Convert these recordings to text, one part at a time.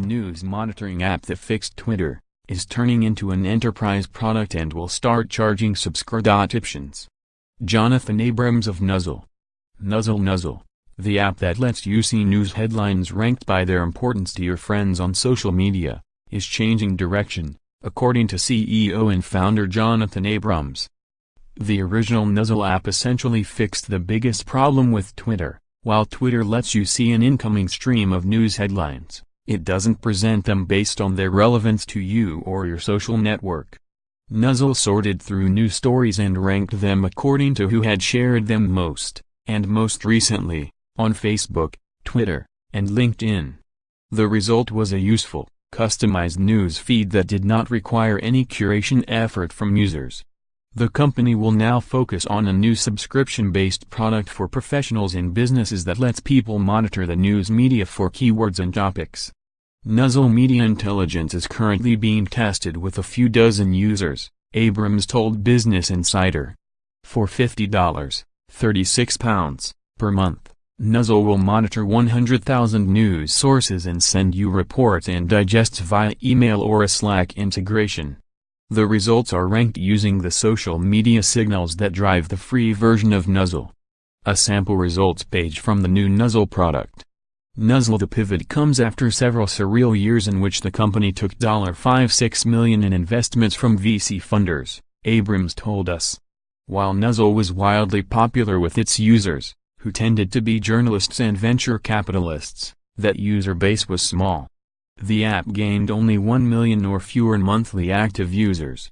news monitoring app that fixed Twitter, is turning into an enterprise product and will start charging subscriptions. Jonathan Abrams of Nuzzel. Nuzzel, the app that lets you see news headlines ranked by their importance to your friends on social media, is changing direction, according to CEO and founder Jonathan Abrams. The original Nuzzel app essentially fixed the biggest problem with Twitter. While Twitter lets you see an incoming stream of news headlines, it doesn't present them based on their relevance to you or your social network. Nuzzel sorted through news stories and ranked them according to who had shared them most, and most recently, on Facebook, Twitter, and LinkedIn. The result was a useful, customized news feed that did not require any curation effort from users. The company will now focus on a new subscription-based product for professionals and businesses that lets people monitor the news media for keywords and topics. Nuzzel Media Intelligence is currently being tested with a few dozen users, Abrams told Business Insider. For $50, £36, per month, Nuzzel will monitor 100,000 news sources and send you reports and digests via email or a Slack integration. The results are ranked using the social media signals that drive the free version of Nuzzel. A sample results page from the new Nuzzel product. Nuzzel. The pivot comes after several surreal years in which the company took $56 million in investments from VC funders, Abrams told us. While Nuzzel was wildly popular with its users, who tended to be journalists and venture capitalists, that user base was small. The app gained only 1 million or fewer monthly active users.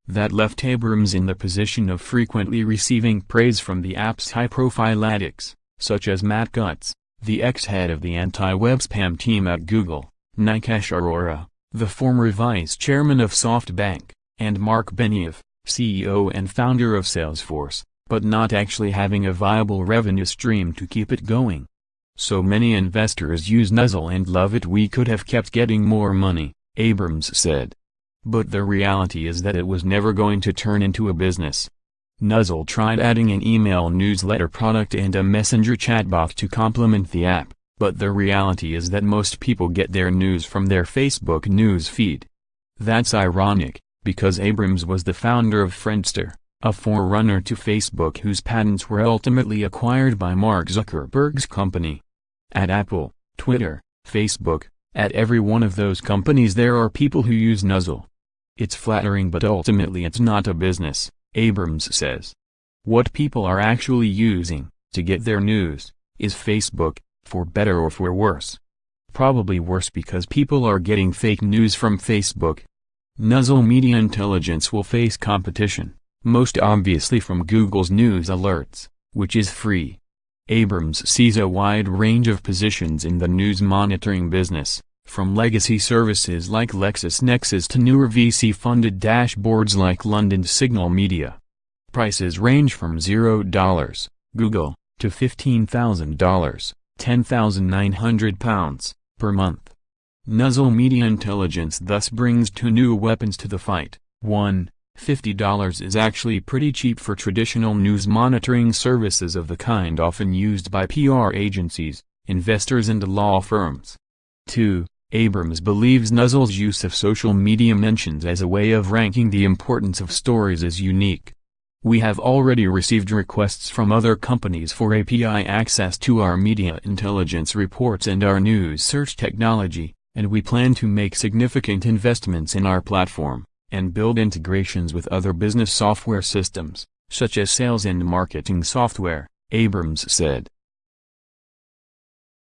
That left Abrams in the position of frequently receiving praise from the app's high-profile addicts, such as Matt Cutts, the ex-head of the anti-web spam team at Google, Nikesh Arora, the former vice chairman of SoftBank, and Mark Benioff, CEO and founder of Salesforce, but not actually having a viable revenue stream to keep it going. So many investors use Nuzzel and love it. We could have kept getting more money, Abrams said. But the reality is that it was never going to turn into a business. Nuzzel tried adding an email newsletter product and a messenger chatbot to complement the app, but the reality is that most people get their news from their Facebook news feed. That's ironic, because Abrams was the founder of Friendster, a forerunner to Facebook whose patents were ultimately acquired by Mark Zuckerberg's company. At Apple, Twitter, Facebook, at every one of those companies there are people who use Nuzzel. It's flattering, but ultimately it's not a business, Abrams says. What people are actually using, to get their news, is Facebook, for better or for worse. Probably worse because people are getting fake news from Facebook. Nuzzel Media Intelligence will face competition, most obviously from Google's News Alerts, which is free. Abrams sees a wide range of positions in the news monitoring business, from legacy services like LexisNexis to newer VC-funded dashboards like London's Signal Media. Prices range from $0, Google, to $15,000, £10,900, per month. Nuzzel Media Intelligence thus brings two new weapons to the fight. 1. $50 is actually pretty cheap for traditional news monitoring services of the kind often used by PR agencies, investors and law firms. 2. Abrams believes Nuzzel's use of social media mentions as a way of ranking the importance of stories is unique. We have already received requests from other companies for API access to our media intelligence reports and our news search technology, and we plan to make significant investments in our platform, and build integrations with other business software systems, such as sales and marketing software, Abrams said.